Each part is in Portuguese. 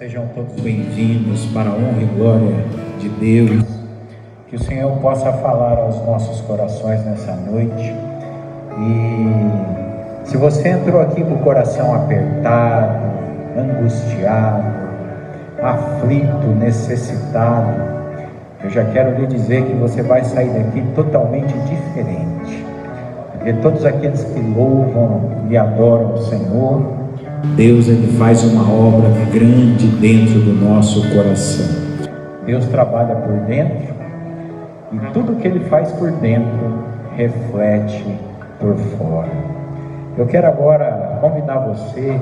Sejam todos bem-vindos para a honra e glória de Deus. Que o Senhor possa falar aos nossos corações nessa noite. E se você entrou aqui com o coração apertado, angustiado, aflito, necessitado, eu já quero lhe dizer que você vai sair daqui totalmente diferente. Porque todos aqueles que louvam e adoram o Senhor, Deus, Ele faz uma obra grande dentro do nosso coração. Deus trabalha por dentro e tudo que Ele faz por dentro reflete por fora. Eu quero agora convidar você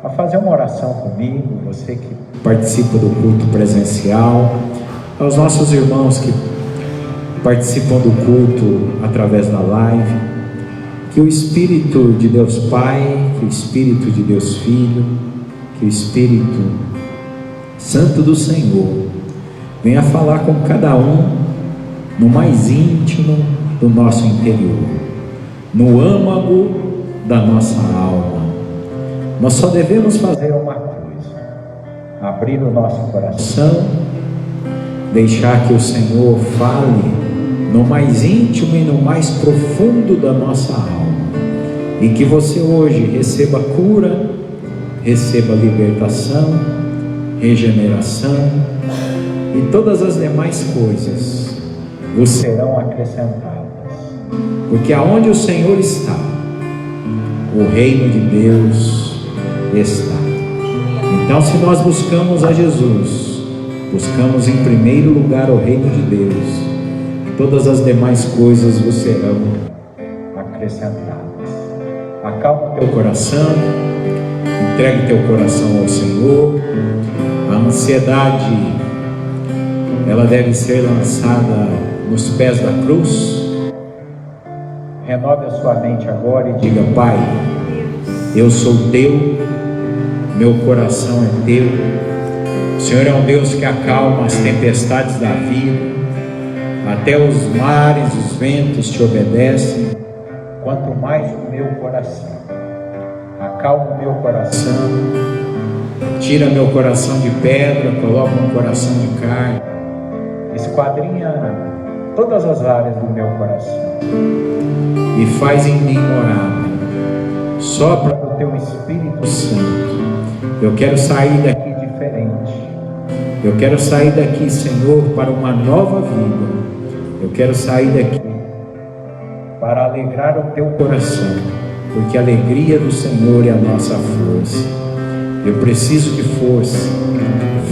a fazer uma oração comigo, você que participa do culto presencial, aos nossos irmãos que participam do culto através da live. Que o Espírito de Deus Pai, que o Espírito de Deus Filho, que o Espírito Santo do Senhor venha falar com cada um no mais íntimo do nosso interior, no âmago da nossa alma. Nós só devemos fazer uma coisa: abrir o nosso coração, deixar que o Senhor fale no mais íntimo e no mais profundo da nossa alma, e que você hoje receba cura, receba libertação, regeneração, e todas as demais coisas vos serão acrescentadas, porque aonde o Senhor está, o reino de Deus está. Então, se nós buscamos a Jesus, buscamos em primeiro lugar o reino de Deus, todas as demais coisas vos serão acrescentadas. Acalma teu coração, entregue teu coração ao Senhor. A ansiedade, ela deve ser lançada nos pés da cruz. Renove a sua mente agora e diga: Pai, eu sou teu, meu coração é teu. O Senhor é um Deus que acalma as tempestades da vida. Até os mares, os ventos te obedecem, quanto mais o meu coração. Acalma o meu coração, tira meu coração de pedra, coloca um coração de carne, esquadrinha todas as áreas do meu coração e faz em mim morada. Sopra do teu Espírito Santo. Eu quero sair daqui diferente. Eu quero sair daqui, Senhor, para uma nova vida. Eu quero sair daqui para alegrar o teu coração, porque a alegria do Senhor é a nossa força. Eu preciso de força,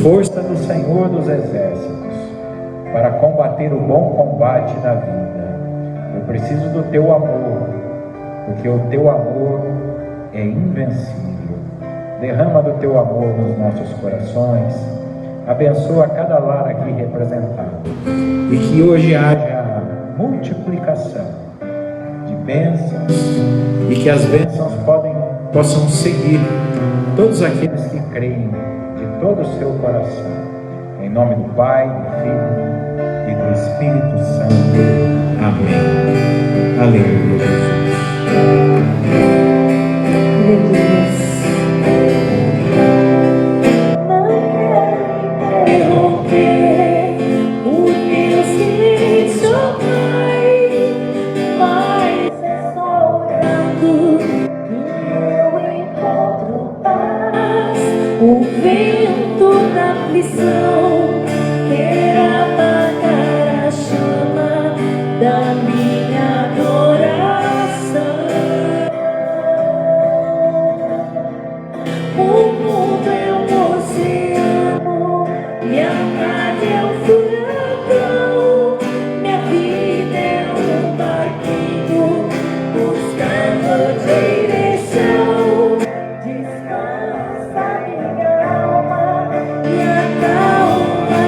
força do Senhor dos Exércitos, para combater o bom combate da vida. Eu preciso do teu amor, porque o teu amor é invencível. Derrama do teu amor nos nossos corações. Abençoa cada lar aqui representado, e que hoje haja multiplicação de bênçãos, e que as bênçãos possam seguir todos aqueles que creem de todo o seu coração. Em nome do Pai, do Filho e do Espírito Santo. Amém. Aleluia, Jesus. O vento da aflição quer apagar a chama da minha adoração. O mundo é um oceano e a tarde é um furacão. Minha vida é um barquinho buscando direção. Descansa minha alma e acalma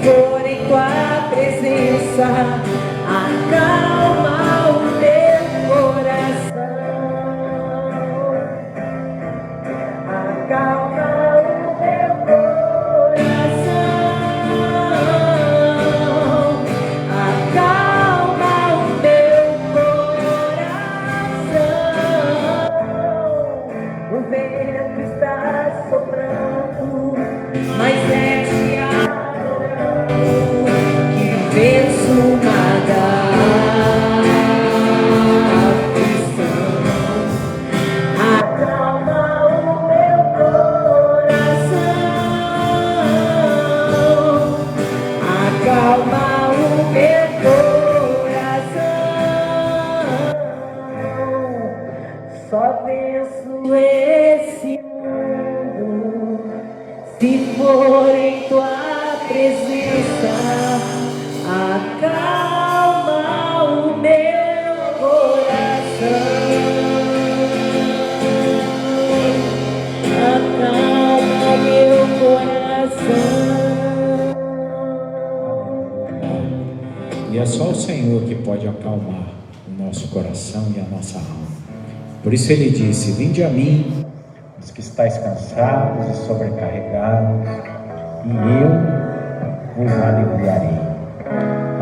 for em tua presença, acalma o meu coração. Acalma o meu coração. Acalma o meu coração. O vento está soprando, mas é te adorando que venço nada. Só venço esse mundo se for em tua presença. Acalma o meu coração. Acalma meu coração. E é só o Senhor que pode acalmar o nosso coração e a nossa alma. Por isso ele disse: vinde a mim, os que estáis cansados e sobrecarregados, e eu vos aliviarei.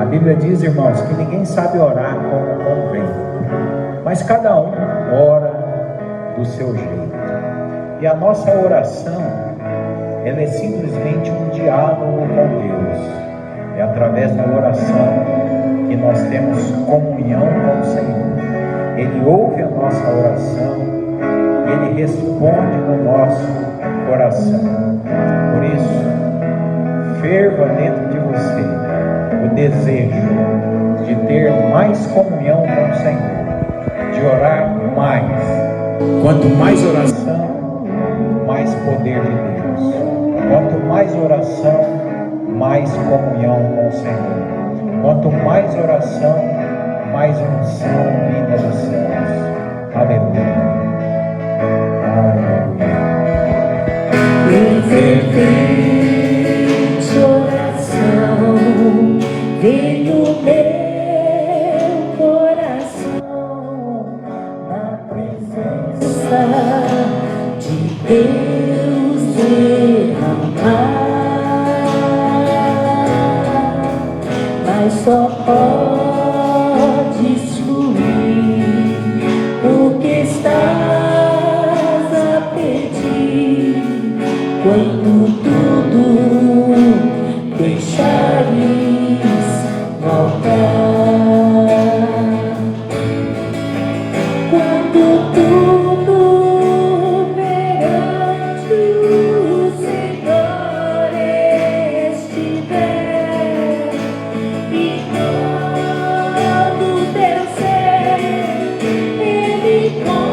A Bíblia diz, irmãos, que ninguém sabe orar como convém, mas cada um ora do seu jeito. E a nossa oração, ela é simplesmente um diálogo com Deus. É através da oração que nós temos comunhão com o Senhor. Ele ouve a nossa oração, Ele responde no nosso coração. Por isso, ferva dentro de você o desejo de ter mais comunhão com o Senhor, de orar mais. Quanto mais oração, mais poder de Deus. Quanto mais oração, mais comunhão com o Senhor. Quanto mais oração, mais unção vinda dos céus. Aleluia. Aleluia. Fervente oração vem no meu coração, na presença de Deus derramar, mas só podes fluir o que estás a pedir quando tudo deixares voltar. Quando tudo perante o Senhor estiver, e quando teu ser Ele controlar,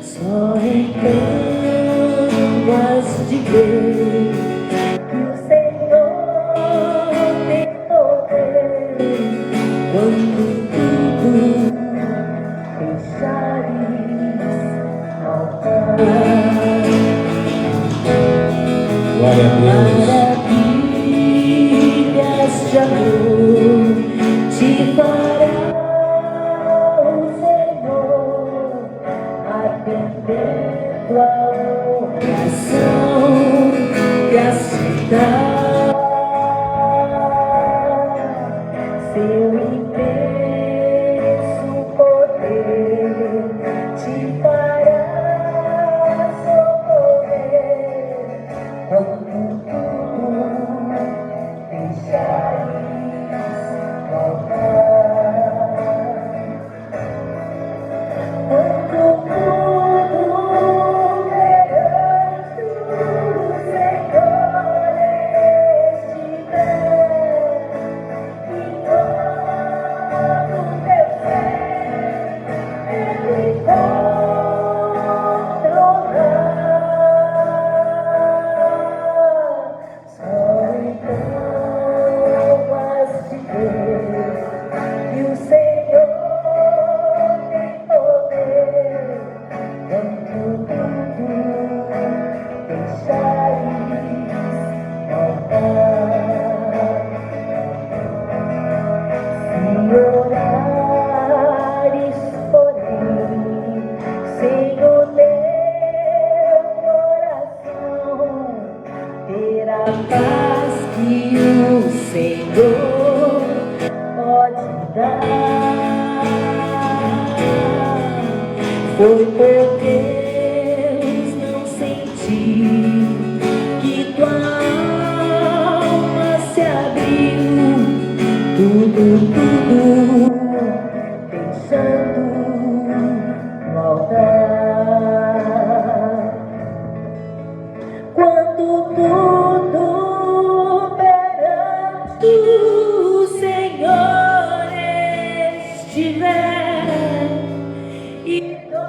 só então has de ver que o Senhor tem poder quando tudo deixares faltar. Glória a Deus. Maravilhas de amor te fará o Senhor, atendendo a oração que aceitar. Seu imenso poder te fará socorrer quando tudo deixares voltar. Quando tudo perante o Senhor Foi por Deus não sentir que tua alma se abriu, tudo deixando no altar. Quando tudo perante o Senhor estiver e todo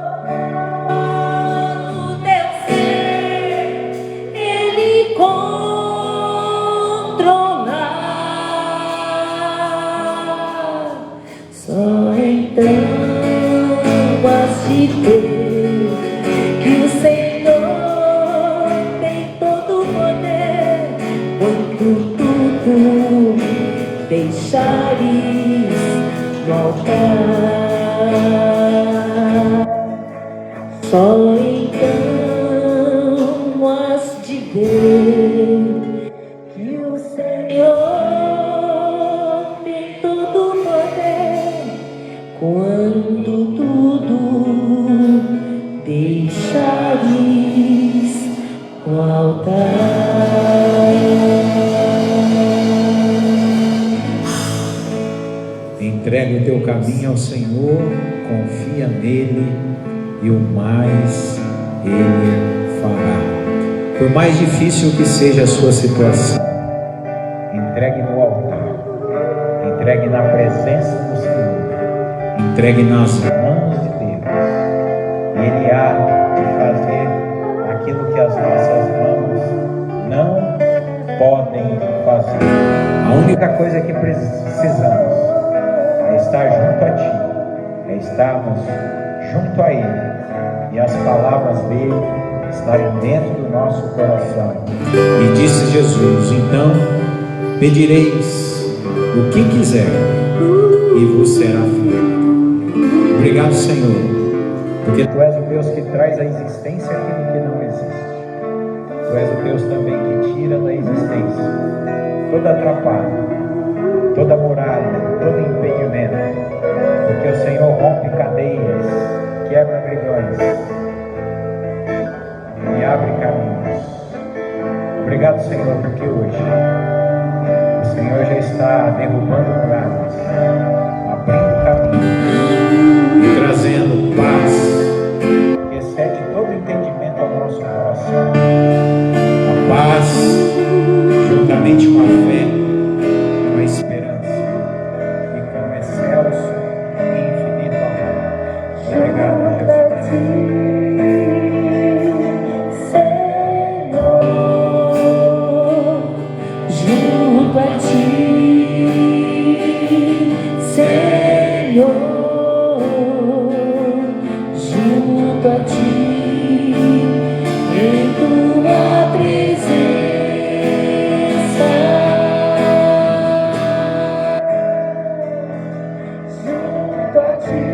teu ser Ele controlar, só então has de ter que o Senhor tem todo o poder. Quando tudo deixares no altar, só então has de ver que o Senhor tem todo o poder. Quando tudo deixares o altar. Entregue o teu caminho ao Senhor, confia nele e o mais ele fará. Por mais difícil que seja a sua situação, entregue no altar, entregue na presença do Senhor, entregue nas mãos de Deus. Ele há de fazer aquilo que as nossas mãos não podem fazer. A única coisa que precisamos é estar junto a Ti, é estarmos junto a Ele e as palavras dele estarem dentro do nosso coração. E disse Jesus: então pedireis o que quiser e vos será feito. Obrigado, Senhor, porque Tu és o Deus que traz à existência aquilo que não existe. Tu és o Deus também que tira da existência toda atrapalho, toda muralha, todo impedimento, porque o Senhor rompe cadeias, quebra grilhões e abre caminhos. Obrigado, Senhor, porque hoje o Senhor já está derrubando muralhas, abrindo caminhos, trazendo paz que excede todo entendimento ao nosso coração. A paz, juntamente com a fé, com a esperança e com o excelso e infinito amor. Obrigado, Jesus. Junto a Ti, Senhor, junto a Ti, em Tua presença, junto a Ti,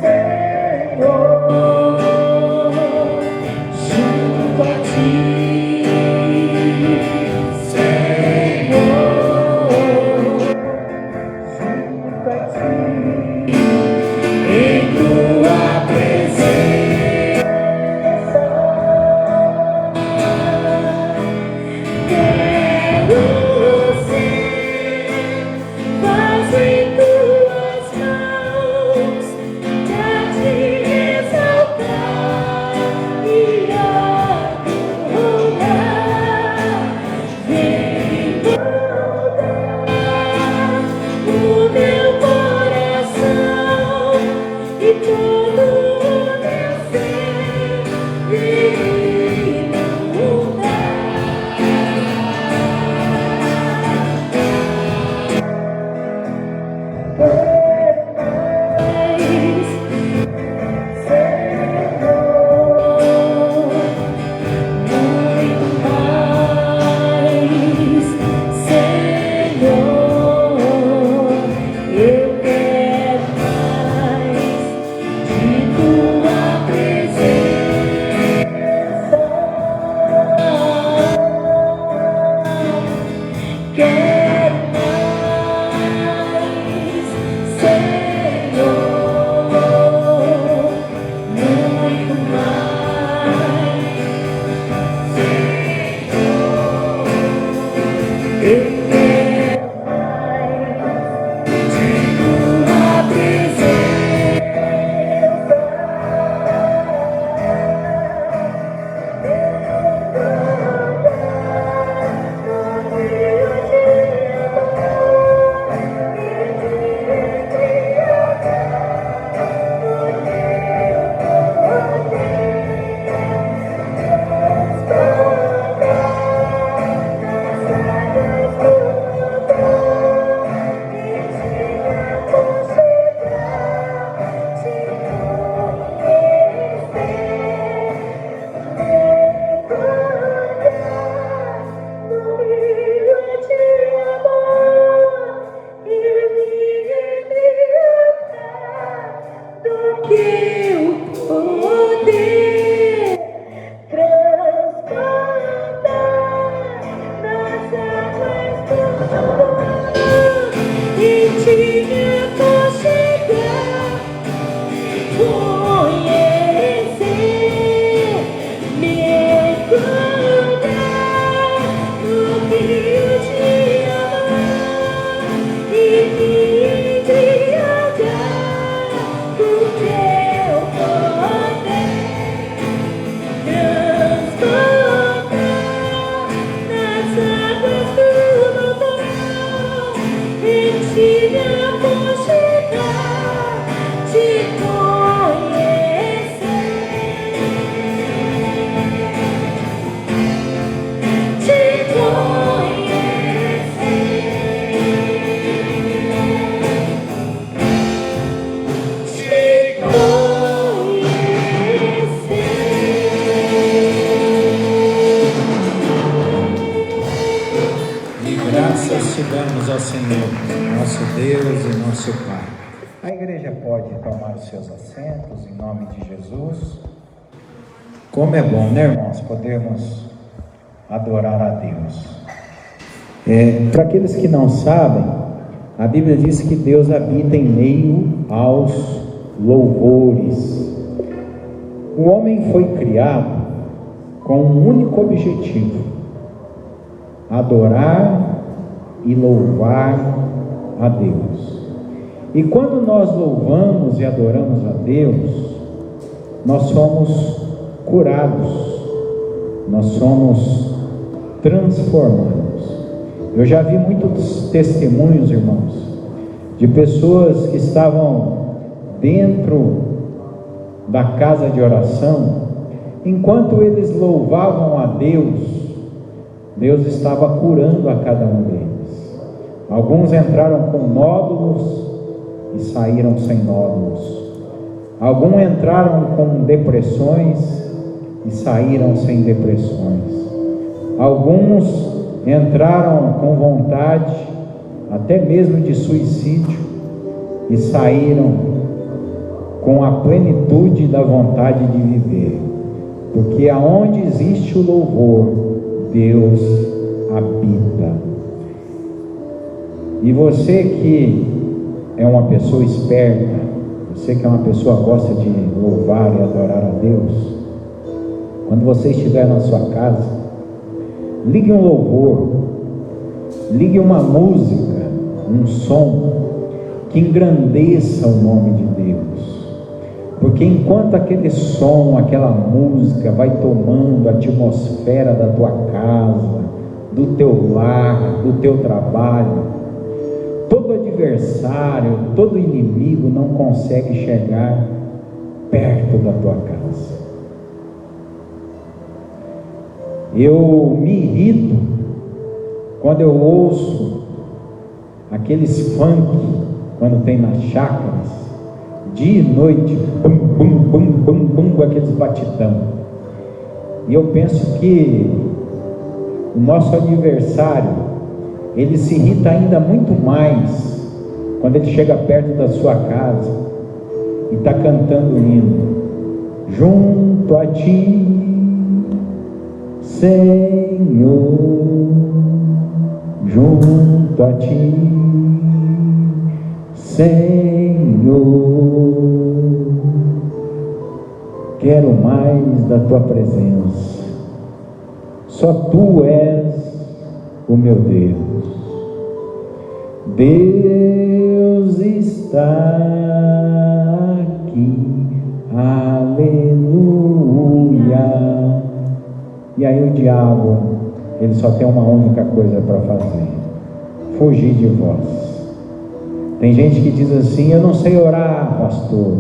Senhor, junto a Ti. pode tomar os seus assentos em nome de Jesus. Como é bom, né, irmãos, podermos adorar a Deus. Para aqueles que não sabem, a Bíblia diz que Deus habita em meio aos louvores. O homem foi criado com um único objetivo: adorar e louvar a Deus. E quando nós louvamos e adoramos a Deus, nós somos curados, nós somos transformados. Eu já vi muitos testemunhos, irmãos, de pessoas que estavam dentro da casa de oração, enquanto eles louvavam a Deus, Deus estava curando a cada um deles. Alguns entraram com nódulos e saíram sem nódulos. Alguns entraram com depressões e saíram sem depressões. Alguns entraram com vontade até mesmo de suicídio e saíram com a plenitude da vontade de viver. Porque aonde existe o louvor, Deus habita. E você que é uma pessoa esperta, você que é uma pessoa que gosta de louvar e adorar a Deus, quando você estiver na sua casa, ligue um louvor, ligue uma música, um som que engrandeça o nome de Deus. Porque enquanto aquele som, aquela música vai tomando a atmosfera da tua casa, do teu lar, do teu trabalho, todo adversário, todo inimigo não consegue chegar perto da tua casa. Eu me irrito quando eu ouço aqueles funk, quando tem nas chácaras, dia e noite, bum, bum, bum, bum, bum, aqueles batidão. E eu penso que o nosso adversário, ele se irrita ainda muito mais quando ele chega perto da sua casa e está cantando o hino: junto a ti, Senhor, junto a ti, Senhor, quero mais da tua presença, só tu és o meu Deus. Deus está aqui, aleluia. E aí o diabo, ele só tem uma única coisa para fazer: fugir de vós. Tem gente que diz assim: eu não sei orar, pastor,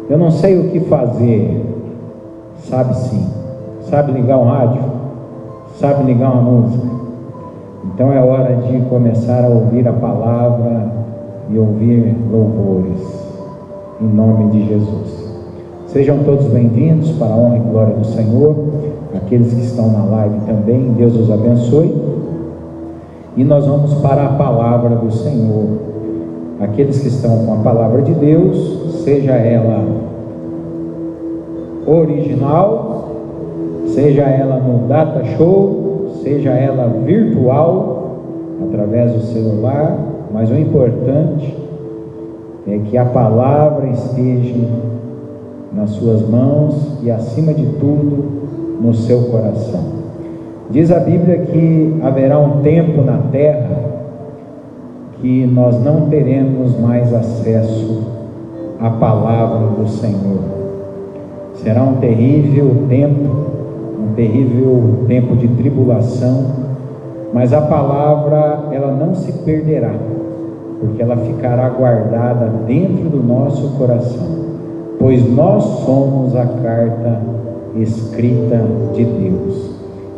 eu não sei o que fazer. Sabe sim, sabe ligar um rádio, sabe ligar uma música. Então é hora de começar a ouvir a palavra e ouvir louvores, em nome de Jesus. Sejam todos bem-vindos para a honra e glória do Senhor. Aqueles que estão na live também, Deus os abençoe. E nós vamos para a palavra do Senhor. Aqueles que estão com a palavra de Deus, seja ela original, seja ela no data show, seja ela virtual, através do celular, mas o importante é que a palavra esteja nas suas mãos e, acima de tudo, no seu coração. Diz a Bíblia que haverá um tempo na terra que nós não teremos mais acesso à palavra do Senhor. Será um terrível tempo de tribulação, mas a palavra, ela não se perderá, porque ela ficará guardada dentro do nosso coração, pois nós somos a carta escrita de Deus.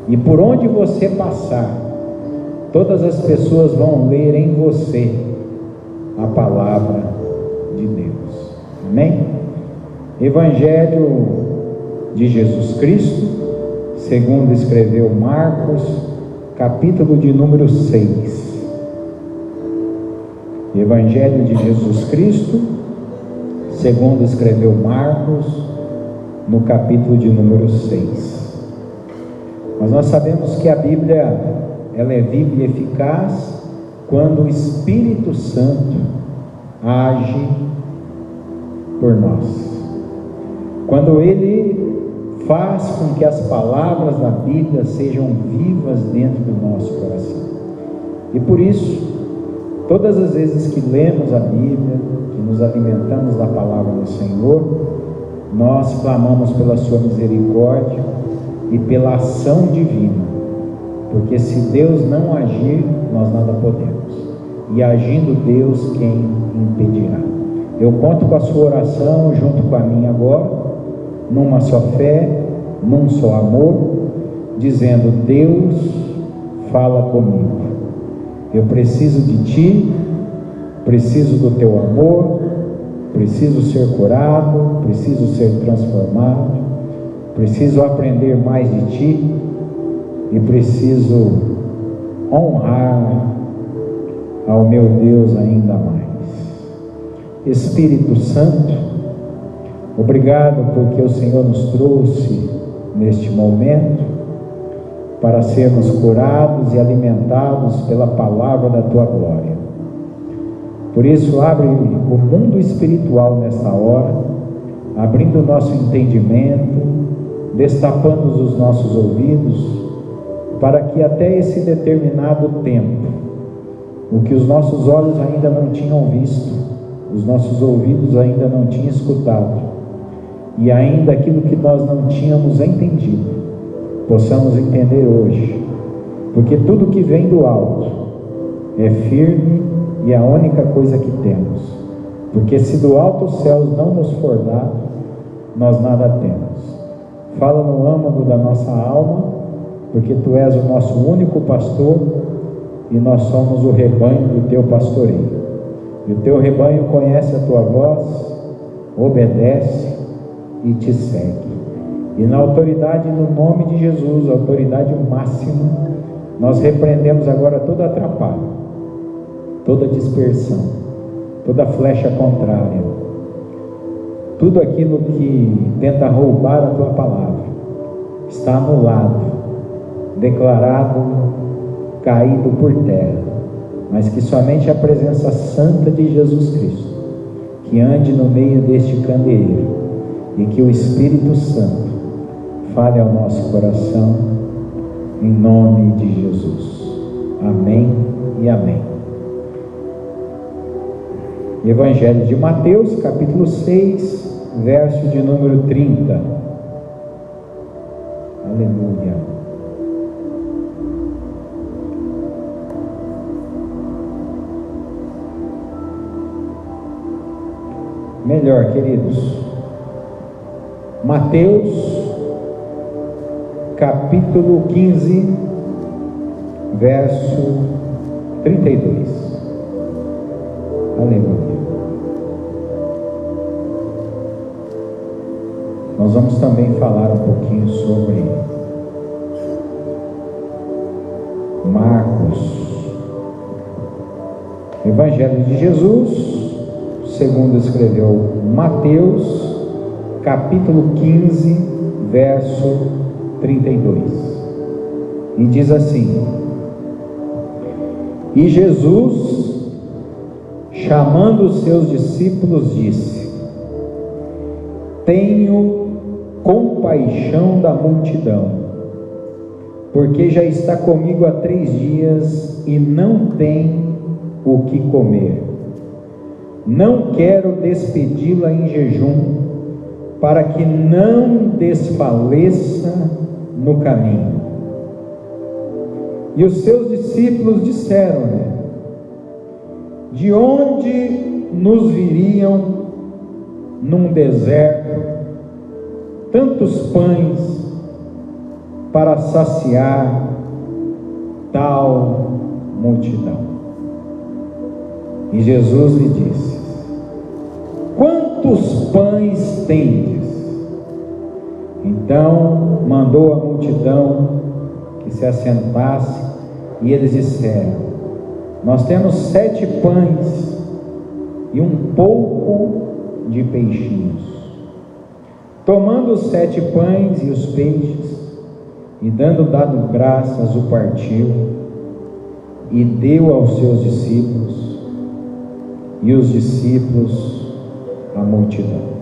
E por onde você passar, todas as pessoas vão ler em você a palavra de Deus. Amém? Evangelho de Jesus Cristo, segundo escreveu Marcos, capítulo de número 6. Evangelho de Jesus Cristo, segundo escreveu Marcos, no capítulo de número 6. Mas nós sabemos que a Bíblia, ela é viva e eficaz quando o Espírito Santo age por nós. Quando Ele faz com que as palavras da Bíblia sejam vivas dentro do nosso coração. E por isso, todas as vezes que lemos a Bíblia, que nos alimentamos da palavra do Senhor, nós clamamos pela sua misericórdia e pela ação divina, porque se Deus não agir, nós nada podemos, e agindo Deus, quem impedirá? Eu conto com a sua oração junto com a minha agora, numa só fé, num só amor, dizendo: Deus, fala comigo, eu preciso de Ti, preciso do Teu amor, preciso ser curado, preciso ser transformado, preciso aprender mais de Ti e preciso honrar ao meu Deus ainda mais. Espírito Santo, obrigado porque o Senhor nos trouxe neste momento para sermos curados e alimentados pela palavra da Tua glória. Por isso, abre o mundo espiritual nesta hora, abrindo o nosso entendimento, destapando os nossos ouvidos, para que até esse determinado tempo, o que os nossos olhos ainda não tinham visto, os nossos ouvidos ainda não tinham escutado, e ainda aquilo que nós não tínhamos entendido, possamos entender hoje, porque tudo que vem do alto é firme e é a única coisa que temos, porque se do alto os céus não nos for dado, nós nada temos. Fala no âmago da nossa alma, porque Tu és o nosso único pastor e nós somos o rebanho do Teu pastoreio, e o Teu rebanho conhece a Tua voz, obedece e Te segue. E na autoridade, no nome de Jesus, a autoridade máxima, nós repreendemos agora toda atrapalho, toda dispersão, toda flecha contrária, tudo aquilo que tenta roubar a Tua palavra, está anulado, declarado caído por terra, mas que somente a presença santa de Jesus Cristo, que ande no meio deste candeeiro, e que o Espírito Santo fale ao nosso coração, em nome de Jesus. Amém e amém. Evangelho de Mateus, capítulo 6, verso de número 30. Aleluia. Melhor, queridos, Mateus capítulo 15, verso 32. Aleluia. Nós vamos também falar um pouquinho sobre Marcos, Evangelho de Jesus, segundo escreveu Mateus, capítulo 15, verso 32. E diz assim: E Jesus, chamando os seus discípulos, disse: Tenho compaixão da multidão, porque já está comigo há 3 dias e não tem o que comer. Não quero despedi-la em jejum, para que não desfaleça no caminho. E os seus discípulos disseram-lhe: De onde nos viriam num deserto tantos pães para saciar tal multidão? E Jesus lhe disse: Quantos pães tendes? Então mandou a multidão que se assentasse, e eles disseram: Nós temos 7 pães e um pouco de peixinhos. Tomando os 7 pães e os peixes, e dado graças, o partiu, e deu aos seus discípulos, e os discípulos à multidão.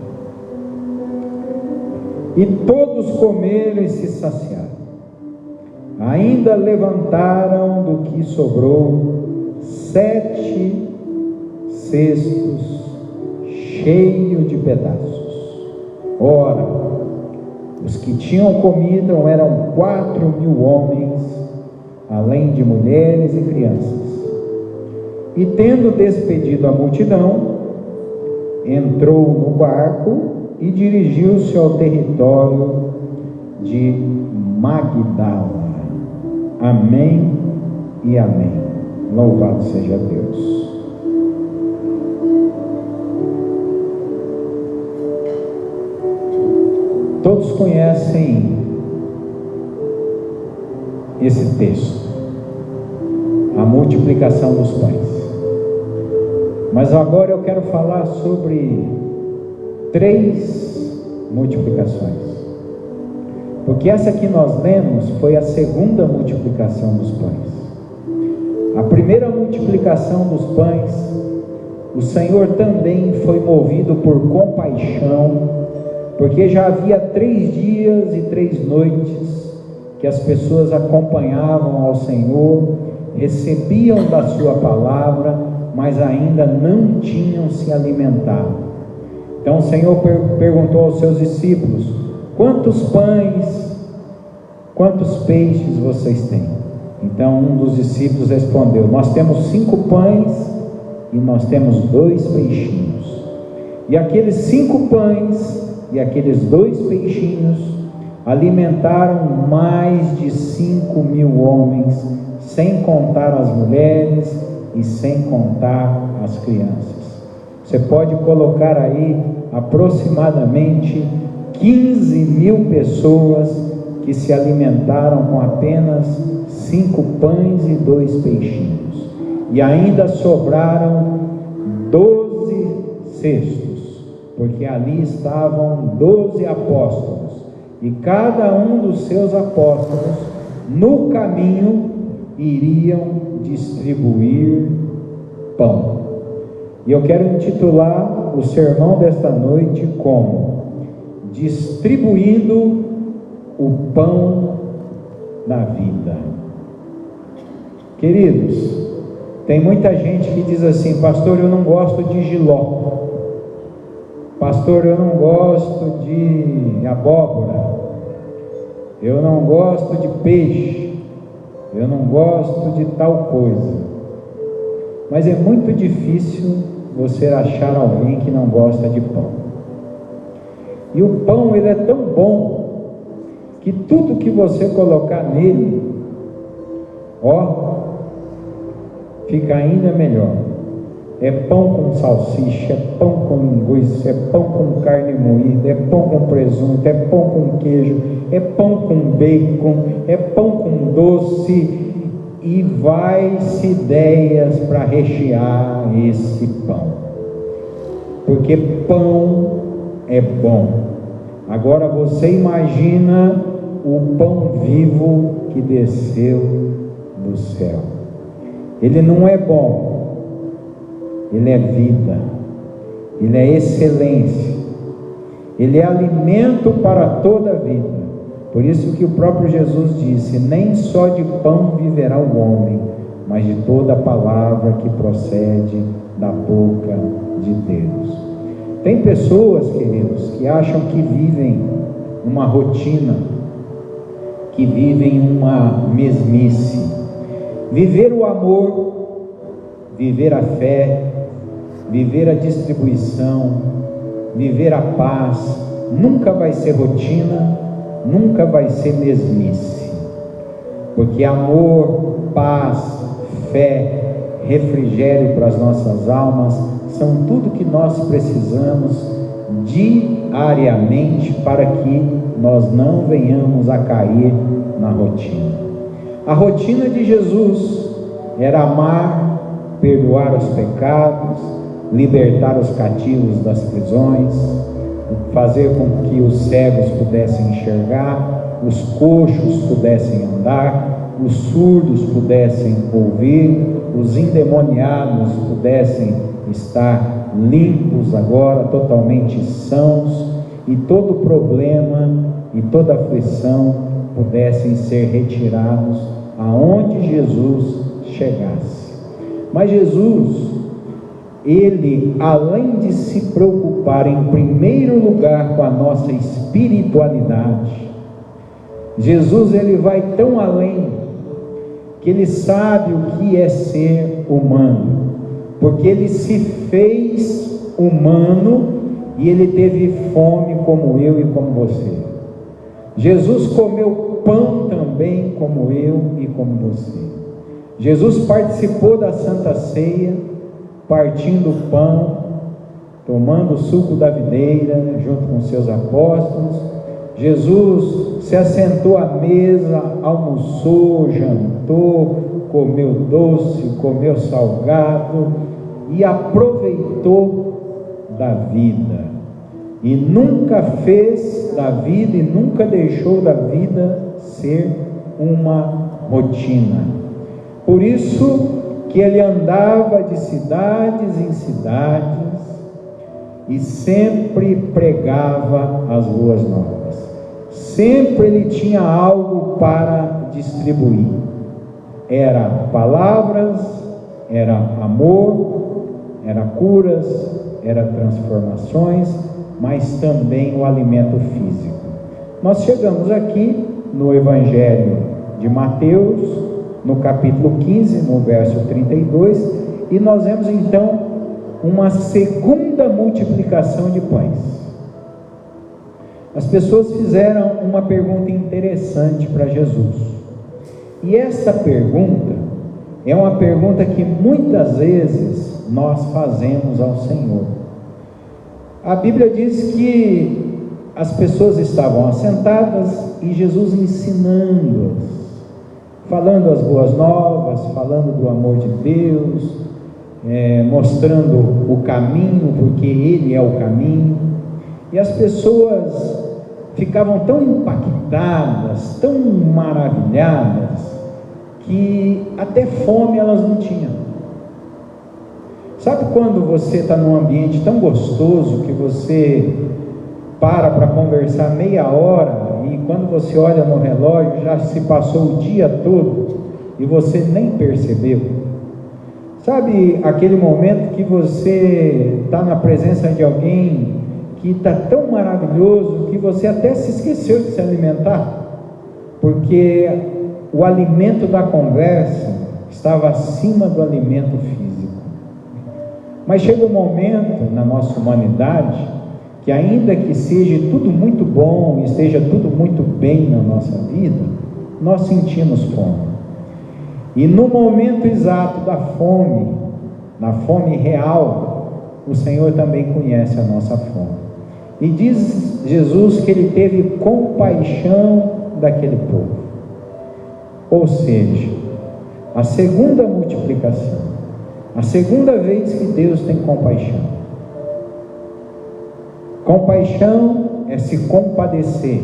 E todos comeram e se saciaram. Ainda levantaram do que sobrou 7 cestos cheios de pedaços. Ora, os que tinham comido eram 4.000 homens, além de mulheres e crianças. E tendo despedido a multidão, entrou no barco e dirigiu-se ao território de Magdala. Amém e amém. Louvado seja Deus. Todos conhecem esse texto, a multiplicação dos pães. Mas agora eu quero falar sobre 3 multiplicações. Porque essa que nós lemos foi a segunda multiplicação dos pães. A primeira multiplicação dos pães, o Senhor também foi movido por compaixão, porque já havia 3 dias e 3 noites que as pessoas acompanhavam ao Senhor, recebiam da sua palavra, mas ainda não tinham se alimentado. Então o Senhor perguntou aos seus discípulos: quantos pães, quantos peixes vocês têm? Então um dos discípulos respondeu: nós temos 5 pães e nós temos 2 peixinhos. E aqueles 5 pães e aqueles 2 peixinhos alimentaram mais de 5.000 homens, sem contar as mulheres e sem contar as crianças. Você pode colocar aí aproximadamente 15.000 pessoas que se alimentaram com apenas 5 pães e 2 peixinhos. E ainda sobraram 12 cestos, porque ali estavam 12 apóstolos, e cada um dos seus apóstolos, no caminho, iriam distribuir pão. E eu quero intitular o sermão desta noite como Distribuindo o Pão da Vida. Queridos, tem muita gente que diz assim: pastor, eu não gosto de jiló, pastor, eu não gosto de abóbora, eu não gosto de peixe, eu não gosto de tal coisa. Mas é muito difícil você achar alguém que não gosta de pão. E o pão, ele é tão bom que tudo que você colocar nele, fica ainda melhor. É pão com salsicha, é pão com linguiça, é pão com carne moída, é pão com presunto, é pão com queijo, é pão com bacon, é pão com doce, e vai-se ideias para rechear esse pão, porque pão é bom. Agora você imagina o pão vivo que desceu do céu. Ele não é bom, ele é vida, ele é excelência, ele é alimento para toda a vida. Por isso que o próprio Jesus disse: nem só de pão viverá o homem, mas de toda a palavra que procede da boca de Deus. Tem pessoas, queridos, que acham que vivem uma rotina, que vivem uma mesmice. Viver o amor, viver a fé, viver a distribuição, viver a paz, nunca vai ser rotina, nunca vai ser mesmice, porque amor, paz, fé, refrigério para as nossas almas são tudo que nós precisamos diariamente para que nós não venhamos a cair na rotina. A rotina de Jesus era amar, perdoar os pecados, libertar os cativos das prisões, fazer com que os cegos pudessem enxergar, os coxos pudessem andar, os surdos pudessem ouvir, os endemoniados pudessem estar limpos agora, totalmente sãos, e todo problema e toda aflição pudessem ser retirados aonde Jesus chegasse. Mas Jesus, ele, além de se preocupar em primeiro lugar com a nossa espiritualidade, Jesus, ele vai tão além, que ele sabe o que é ser humano, porque ele se fez humano e ele teve fome como eu e como você. Jesus comeu pão também como eu e como você. Jesus participou da Santa Ceia, partindo o pão, tomando o suco da videira junto com seus apóstolos. Jesus se assentou à mesa, almoçou, jantou, comeu doce, comeu salgado e aproveitou da vida. E nunca fez da vida e nunca deixou da vida ser uma rotina. Por isso que ele andava de cidades em cidades e sempre pregava as boas novas. Sempre ele tinha algo para distribuir. Era palavras, era amor, era curas, era transformações, mas também o alimento físico. Nós chegamos aqui no Evangelho de Mateus, no capítulo 15, no verso 32, e nós vemos então uma segunda multiplicação de pães. As pessoas fizeram uma pergunta interessante para Jesus, e essa pergunta é uma pergunta que muitas vezes nós fazemos ao Senhor. A Bíblia diz que as pessoas estavam assentadas e Jesus ensinando-as, falando as boas novas, falando do amor de Deus, mostrando o caminho, porque Ele é o caminho, e as pessoas ficavam tão impactadas, tão maravilhadas, que até fome elas não tinham. Sabe quando você está num ambiente tão gostoso que você para conversar meia hora e quando você olha no relógio já se passou o dia todo e você nem percebeu? Sabe aquele momento que você está na presença de alguém que está tão maravilhoso que você até se esqueceu de se alimentar, porque o alimento da conversa estava acima do alimento físico. Mas chega um momento na nossa humanidade que, ainda que seja tudo muito bom e esteja tudo muito bem na nossa vida, nós sentimos fome. E no momento exato da fome, na fome real, o Senhor também conhece a nossa fome. E diz Jesus que ele teve compaixão daquele povo. Ou seja, a segunda multiplicação, a segunda vez que Deus tem compaixão. Compaixão é se compadecer,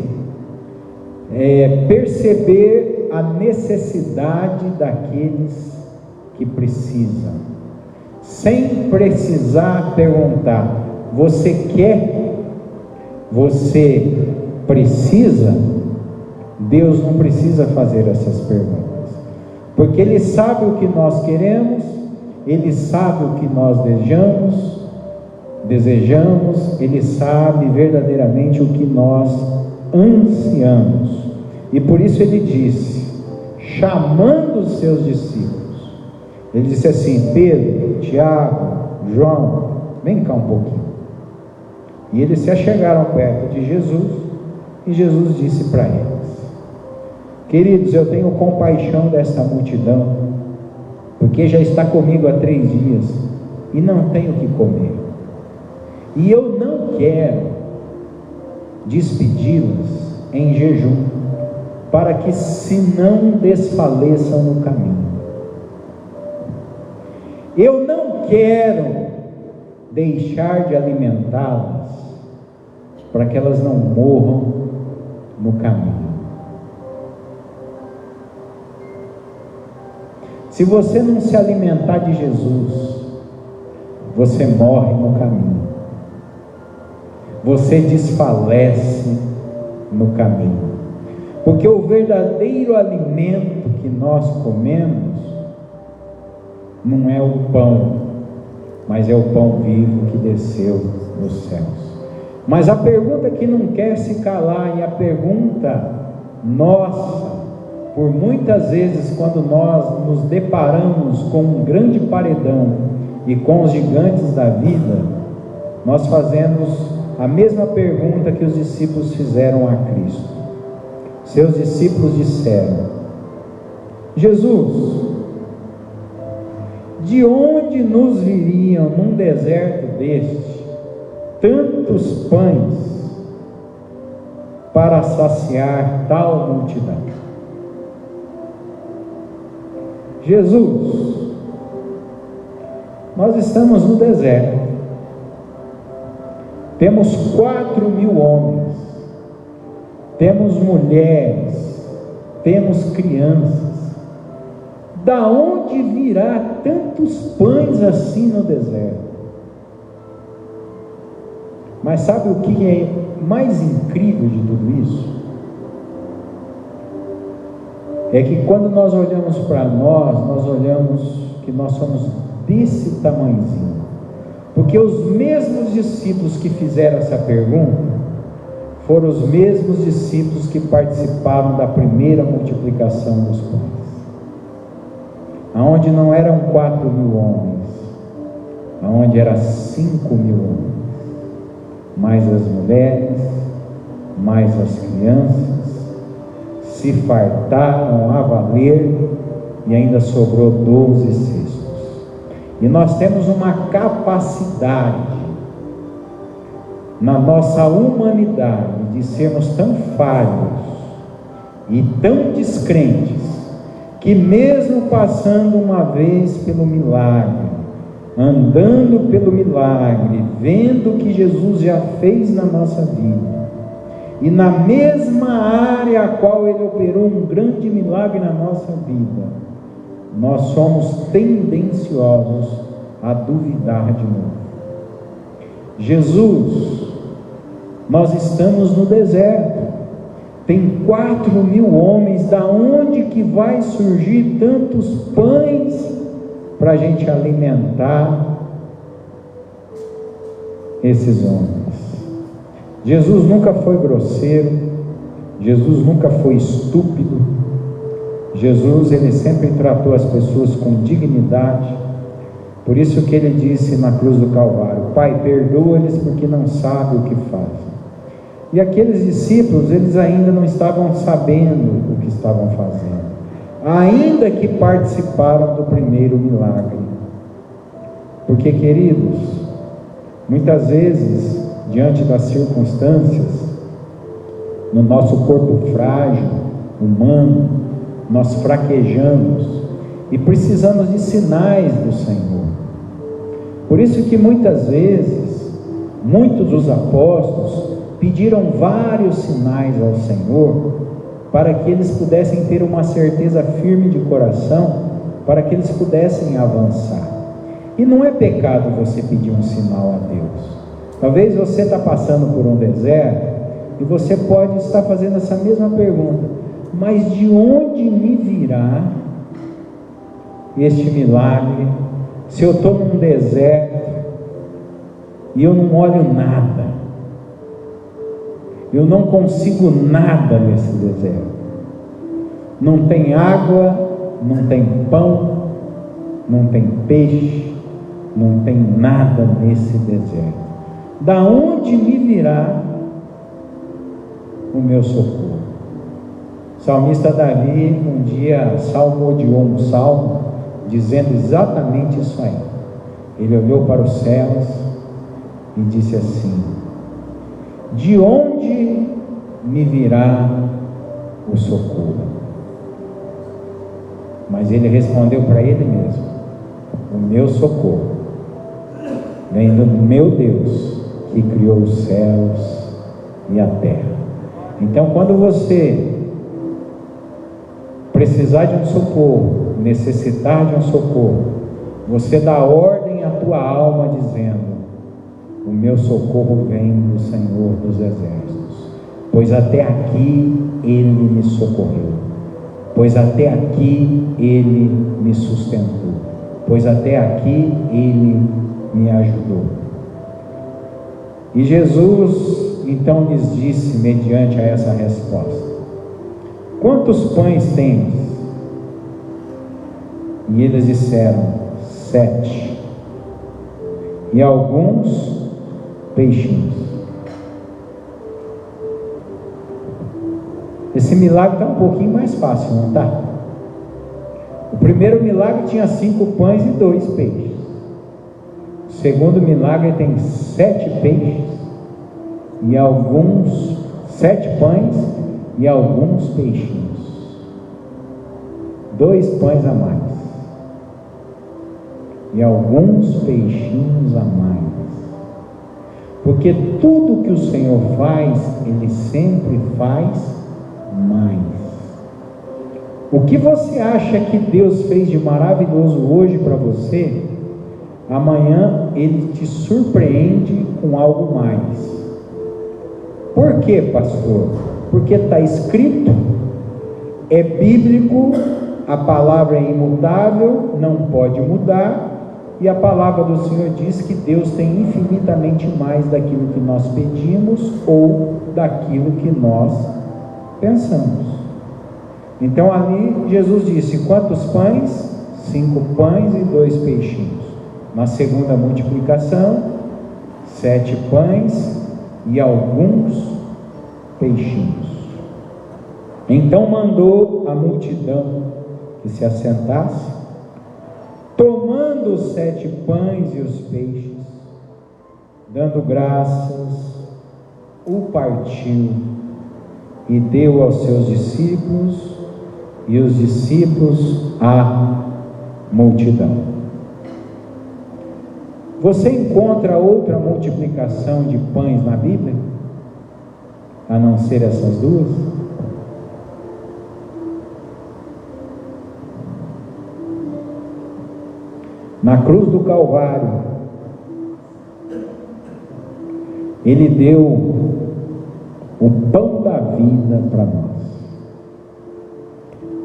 é perceber a necessidade daqueles que precisam, sem precisar perguntar: você quer? Você precisa? Deus não precisa fazer essas perguntas, porque Ele sabe o que nós queremos, Ele sabe o que nós desejamos, Ele sabe verdadeiramente o que nós ansiamos. E por isso Ele disse, chamando os seus discípulos, Ele disse assim: Pedro, Tiago, João, vem cá um pouquinho. E eles se achegaram perto de Jesus, e Jesus disse para eles: queridos, eu tenho compaixão dessa multidão, porque já está comigo há 3 dias, e não tenho o que comer, e eu não quero despedi-las em jejum, para que se não desfaleçam no caminho. Eu não quero deixar de alimentá-las para que elas não morram no caminho. Se você não se alimentar de Jesus, você morre no caminho. Você desfalece no caminho. Porque o verdadeiro alimento que nós comemos não é o pão, mas é o pão vivo que desceu dos céus. Mas a pergunta que não quer se calar, e a pergunta nossa, por muitas vezes quando nós nos deparamos com um grande paredão e com os gigantes da vida, nós fazemos a mesma pergunta que os discípulos fizeram a Cristo. Seus discípulos disseram: Jesus, de onde nos viriam num deserto deste tantos pães para saciar tal multidão? Jesus, nós estamos no deserto, temos 4.000 homens, temos mulheres, temos crianças. Da onde virá tantos pães assim no deserto? Mas sabe o que é mais incrível de tudo isso? É que quando nós olhamos para nós olhamos que nós somos desse tamanhozinho. Porque os mesmos discípulos que fizeram essa pergunta foram os mesmos discípulos que participaram da primeira multiplicação dos pães, aonde não eram 4.000 homens, aonde eram 5.000 homens, mais as mulheres, mais as crianças, se fartaram a valer e ainda sobrou 12 cestos. E nós temos uma capacidade na nossa humanidade de sermos tão falhos e tão descrentes, que mesmo passando uma vez pelo milagre, andando pelo milagre, vendo o que Jesus já fez na nossa vida, e na mesma área a qual Ele operou um grande milagre na nossa vida, nós somos tendenciosos a duvidar de novo. Jesus, nós estamos no deserto, tem 4.000 homens, da onde que vai surgir tantos pães para a gente alimentar esses homens? Jesus nunca foi grosseiro, Jesus nunca foi estúpido, Jesus, ele sempre tratou as pessoas com dignidade. Por isso que ele disse na cruz do Calvário: Pai, perdoa-lhes porque não sabem o que fazem. E aqueles discípulos, eles ainda não estavam sabendo o que estavam fazendo, ainda que participaram do primeiro milagre. Porque, queridos, muitas vezes, diante das circunstâncias, no nosso corpo frágil, humano, nós fraquejamos e precisamos de sinais do Senhor. Por isso que muitas vezes, muitos dos apóstolos pediram vários sinais ao Senhor, para que eles pudessem ter uma certeza firme de coração, para que eles pudessem avançar. E não é pecado você pedir um sinal a Deus. Talvez você está passando por um deserto, e você pode estar fazendo essa mesma pergunta: mas de onde me virá este milagre, se eu estou num deserto, e eu não olho nada, eu não consigo nada nesse deserto, não tem água, não tem pão, não tem peixe, não tem nada nesse deserto. Da onde me virá o meu socorro? O salmista Davi um dia salmodiou um salmo dizendo exatamente isso aí. Ele olhou para os céus e disse assim: de onde me virá o socorro? Mas ele respondeu para ele mesmo: o meu socorro vem do meu Deus, que criou os céus e a terra. Então, quando você precisar de um socorro, necessitar de um socorro, você dá ordem à tua alma dizendo: o meu socorro vem do Senhor dos Exércitos, pois até aqui Ele me socorreu, pois até aqui Ele me sustentou, pois até aqui Ele me ajudou. E Jesus então lhes disse, mediante a essa resposta: quantos pães tendes? E eles disseram: 7, e alguns peixinhos. Esse milagre está um pouquinho mais fácil, não está? O primeiro milagre tinha 5 pães e 2 peixes. O segundo milagre tem 7 peixes e alguns 7 pães e alguns peixinhos. 2 pães a mais e alguns peixinhos a mais. Porque tudo que o Senhor faz, Ele sempre faz mais. O que você acha que Deus fez de maravilhoso hoje para você, amanhã Ele te surpreende com algo mais. Por quê, pastor? Porque está escrito, é bíblico, a palavra é imutável, não pode mudar, e a palavra do Senhor diz que Deus tem infinitamente mais daquilo que nós pedimos ou daquilo que nós pensamos. Então ali Jesus disse: quantos pães? 5 pães e 2 peixinhos. Na segunda multiplicação, 7 pães e alguns peixinhos. Então mandou a multidão que se assentasse, tomando os 7 pães e os peixes, dando graças, o partiu e deu aos seus discípulos, e os discípulos à multidão. Você encontra outra multiplicação de pães na Bíblia, a não ser essas duas? Na cruz do Calvário, Ele deu o pão da vida para nós,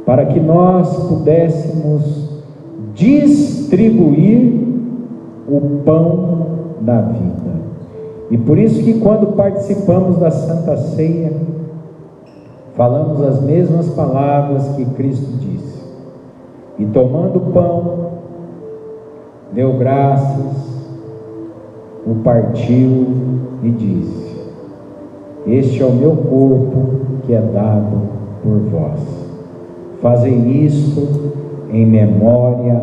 para que nós pudéssemos distribuir o pão da vida. E por isso que quando participamos da Santa Ceia, falamos as mesmas palavras que Cristo disse: e tomando o pão, deu graças, o partiu e disse: este é o meu corpo que é dado por vós, fazei isto em memória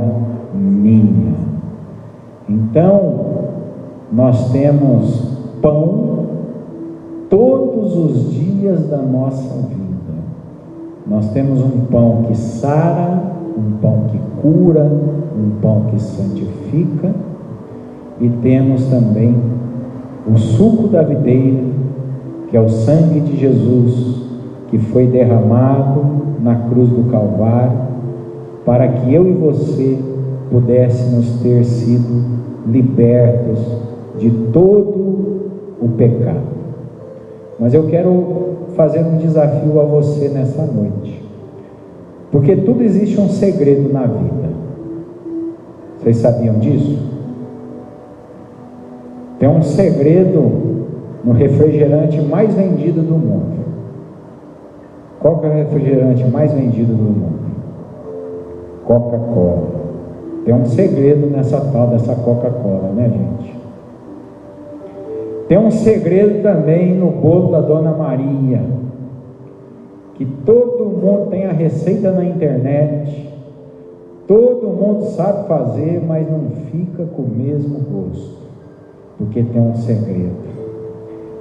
minha. Então nós temos pão todos os dias da nossa vida. Nós temos um pão que sara, um pão que cura, um pão que santifica, e temos também o suco da videira, que é o sangue de Jesus, que foi derramado na cruz do Calvário, para que eu e você pudéssemos ter sido libertos de todo o pecado. Mas eu quero fazer um desafio a você nessa noite, porque tudo existe um segredo na vida. Vocês sabiam disso? Tem um segredo no refrigerante mais vendido do mundo. Qual que é o refrigerante mais vendido do mundo? Coca-Cola. Tem um segredo nessa tal dessa Coca-Cola, né, gente? Tem um segredo também no bolo da Dona Maria, que todo mundo tem a receita na internet, todo mundo sabe fazer, mas não fica com o mesmo gosto, porque tem um segredo.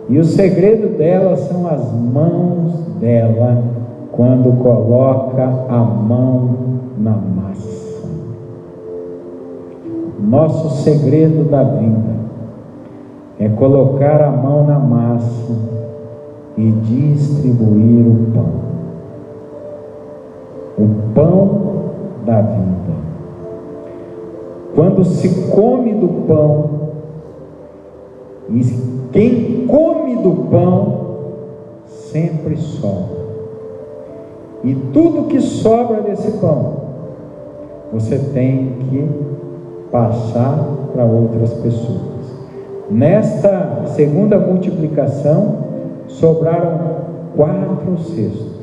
E o segredo dela são as mãos dela, quando coloca a mão na massa. Nosso segredo da vida é colocar a mão na massa e distribuir o pão. O pão da vida. Quando se come do pão, e quem come do pão sempre sobra. E tudo que sobra desse pão, você tem que passar para outras pessoas. Nesta segunda multiplicação, sobraram 4 cestos.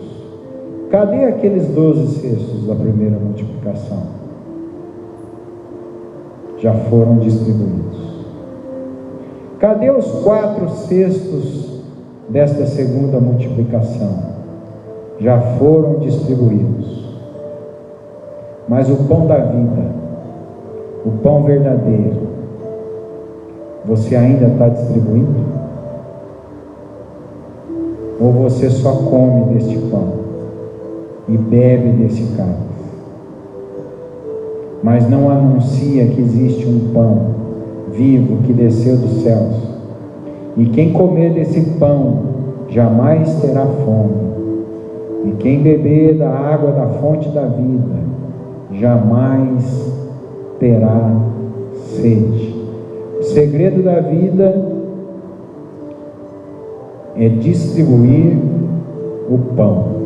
Cadê aqueles 12 cestos da primeira multiplicação? Já foram distribuídos. Cadê os 4 cestos desta segunda multiplicação? Já foram distribuídos. Mas o pão da vida, o pão verdadeiro, você ainda está distribuindo? Ou você só come deste pão e bebe desse cálice, mas não anuncia que existe um pão vivo que desceu dos céus, e quem comer desse pão jamais terá fome, e quem beber da água da fonte da vida jamais terá sede. O segredo da vida é distribuir o pão.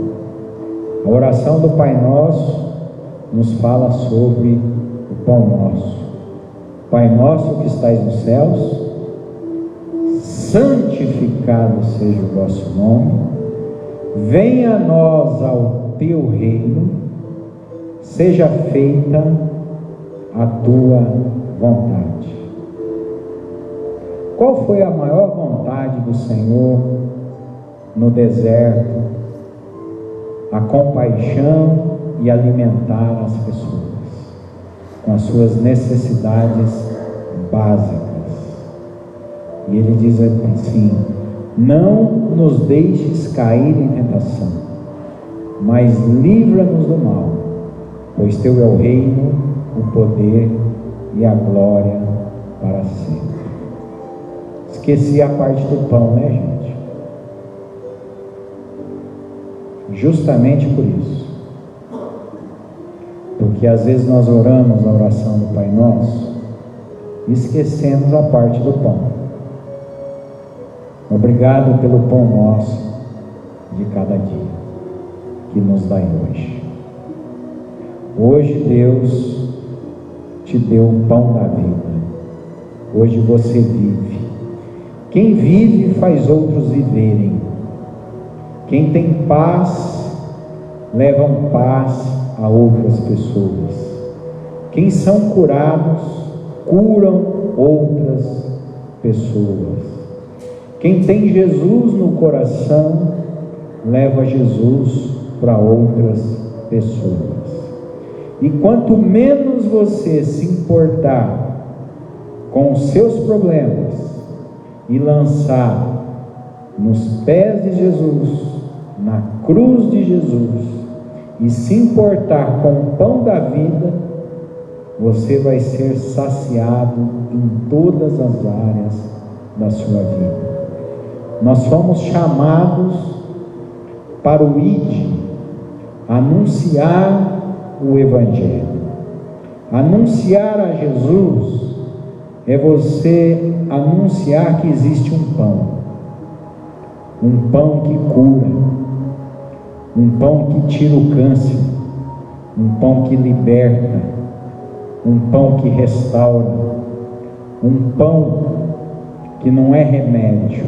A oração do Pai Nosso nos fala sobre o pão nosso. Pai nosso que estais nos céus, santificado seja o vosso nome, venha a nós ao teu reino, seja feita a tua vontade. Qual foi a maior vontade do Senhor no deserto? A compaixão e alimentar as pessoas com as suas necessidades básicas. E ele diz assim: não nos deixes cair em tentação, mas livra-nos do mal, pois teu é o reino, o poder e a glória para sempre. Esqueci a parte do pão, né, gente? Justamente por isso. Porque às vezes nós oramos a oração do Pai Nosso e esquecemos a parte do pão. Obrigado pelo pão nosso de cada dia que nos dai hoje. Hoje Deus te deu o pão da vida. Hoje você vive. Quem vive faz outros viverem. Quem tem paz leva paz a outras pessoas. Quem são curados curam outras pessoas. Quem tem Jesus no coração leva Jesus para outras pessoas. E quanto menos você se importar com os seus problemas e lançar nos pés de Jesus, na cruz de Jesus, e se importar com o pão da vida, você vai ser saciado em todas as áreas da sua vida. Nós fomos chamados para o ID, anunciar o Evangelho. Anunciar a Jesus é você anunciar que existe um pão que cura, um pão que tira o câncer, um pão que liberta, um pão que restaura, um pão que não é remédio,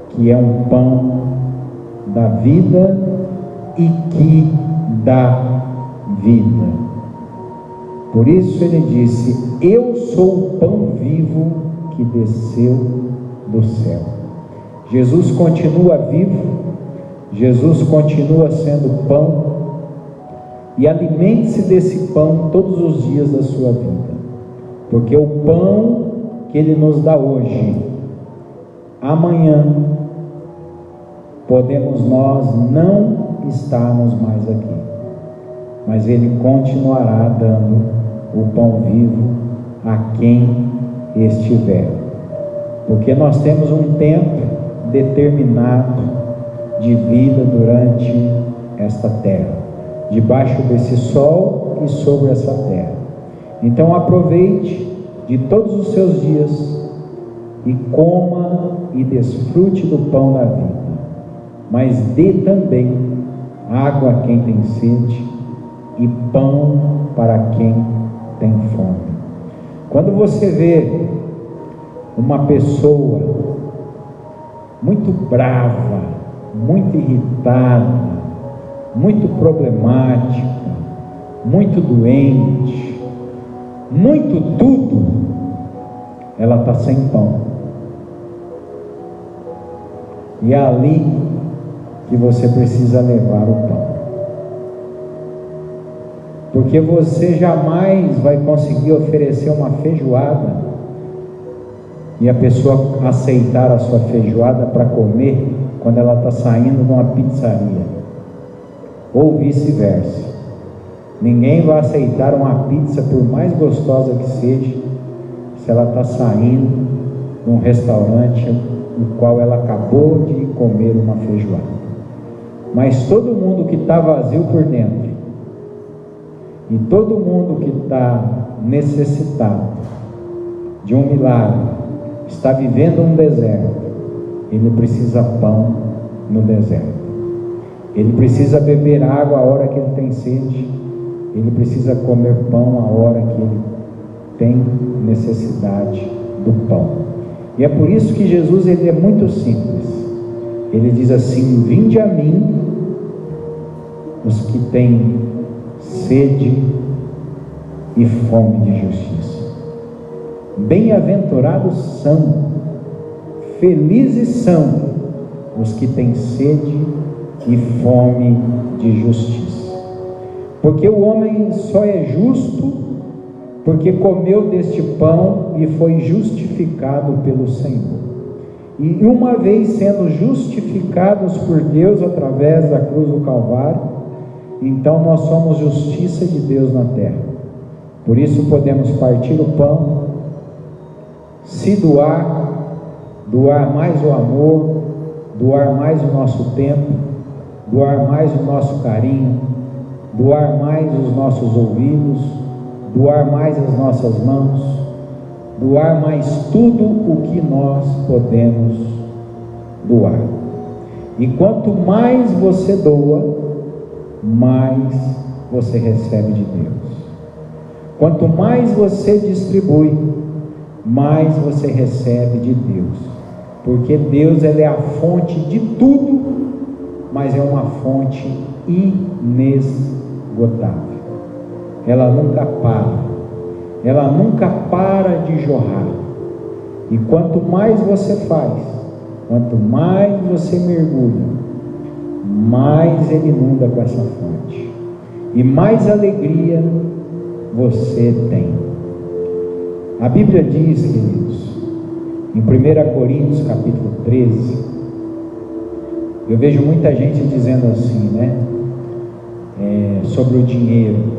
que é um pão da vida e que dá vida. Por isso ele disse: eu sou o pão vivo que desceu do céu. Jesus continua vivo, Jesus continua sendo pão, e alimente-se desse pão todos os dias da sua vida, porque o pão que Ele nos dá hoje, amanhã podemos nós não estarmos mais aqui, mas Ele continuará dando o pão vivo a quem estiver. porque nós temos um tempo determinado de vida durante esta terra, debaixo desse sol e sobre essa terra. Então aproveite de todos os seus dias e coma e desfrute do pão da vida, mas dê também água a quem tem sede e pão para quem tem fome. Quando você vê uma pessoa muito brava, muito irritada, muito problemática, muito doente, muito tudo, ela está sem pão. E é ali que você precisa levar o pão, porque você jamais vai conseguir oferecer uma feijoada e a pessoa aceitar a sua feijoada para comer quando ela está saindo de uma pizzaria, ou vice-versa. Ninguém vai aceitar uma pizza, por mais gostosa que seja, se ela está saindo de um restaurante no qual ela acabou de comer uma feijoada. Mas todo mundo que está vazio por dentro, e todo mundo que está necessitado de um milagre, está vivendo um deserto, ele precisa pão no deserto. Ele precisa beber água a hora que ele tem sede. Ele precisa comer pão a hora que ele tem necessidade do pão. E é por isso que Jesus, ele é muito simples. Ele diz assim: vinde a mim os que têm sede e fome de justiça. Bem-aventurados são, felizes são os que têm sede e fome de justiça. Porque o homem só é justo porque comeu deste pão e foi justificado pelo Senhor. E uma vez sendo justificados por Deus através da cruz do Calvário, então nós somos justiça de Deus na terra. Por isso podemos partir o pão, se doar, doar mais o amor, doar mais o nosso tempo, doar mais o nosso carinho, doar mais os nossos ouvidos, doar mais as nossas mãos, doar mais tudo o que nós podemos doar. E quanto mais você doa, mais você recebe de Deus. Quanto mais você distribui, mais você recebe de Deus. Porque Deus, ele é a fonte de tudo, mas é uma fonte inesgotável. Ela nunca para. Ela nunca para de jorrar. E quanto mais você faz, quanto mais você mergulha, mais ele inunda com essa fonte. E mais alegria você tem. A Bíblia diz, queridos, em 1 Coríntios capítulo 13, eu vejo muita gente dizendo assim, né? Sobre o dinheiro.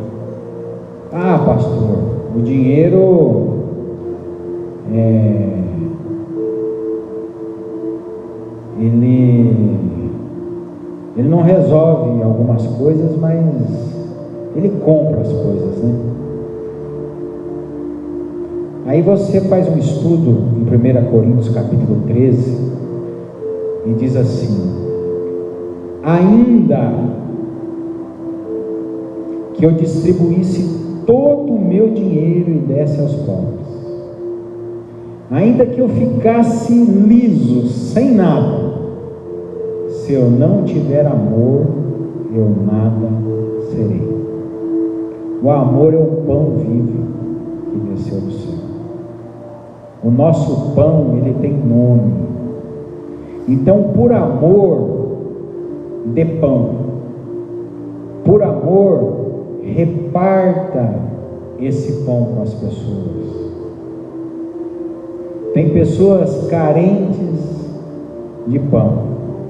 Ah, pastor, o dinheiro ele não resolve algumas coisas, mas ele compra as coisas, né? Aí você faz um estudo em 1 Coríntios capítulo 13 e diz assim: ainda que eu distribuísse todo o meu dinheiro e desse aos pobres, ainda que eu ficasse liso, sem nada, se eu não tiver amor, eu nada serei. O amor é o pão vivo que desceu do céu. O nosso pão, ele tem nome. Então, por amor, dê pão. Por amor, reparta esse pão com as pessoas. Tem pessoas carentes de pão.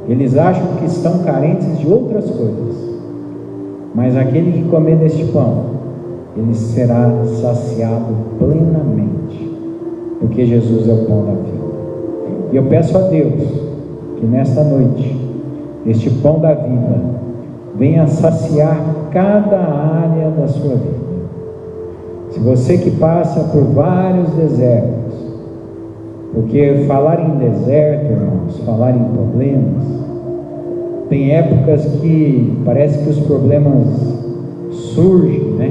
Eles acham que estão carentes de outras coisas. Mas aquele que comer deste pão, ele será saciado plenamente. Porque Jesus é o pão da vida. E eu peço a Deus que nesta noite, este pão da vida venha saciar cada área da sua vida. Se você que passa por vários desertos, porque falar em deserto, irmãos, falar em problemas, tem épocas que parece que os problemas surgem, né,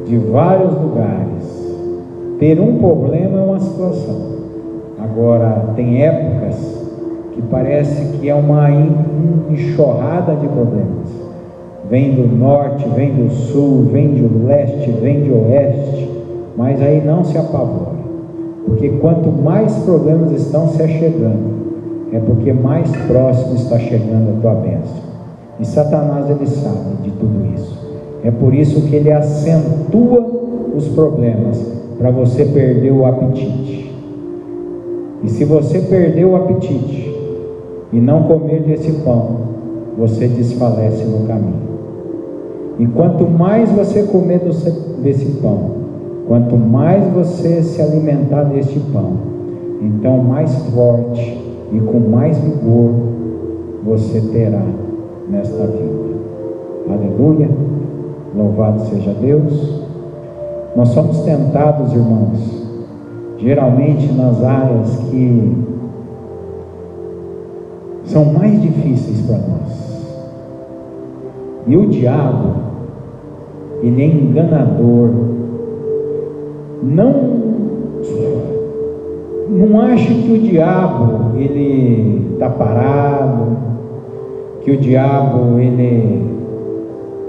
de vários lugares. Ter um problema é uma situação. Agora, tem épocas que parece que é uma enxurrada de problemas. Vem do norte, vem do sul, vem do leste, vem de oeste, mas aí não se apavore, porque quanto mais problemas estão se achegando, é porque mais próximo está chegando a tua bênção. E Satanás, ele sabe de tudo isso. É por isso que ele acentua os problemas, para você perder o apetite. E se você perder o apetite e não comer desse pão, você desfalece no caminho. E quanto mais você comer desse pão, quanto mais você se alimentar deste pão, então mais forte e com mais vigor você terá nesta vida. Aleluia, louvado seja Deus. Nós somos tentados, irmãos, geralmente nas áreas que são mais difíceis para nós. E o diabo, ele é enganador. Não ache que o diabo ele está parado, que o diabo ele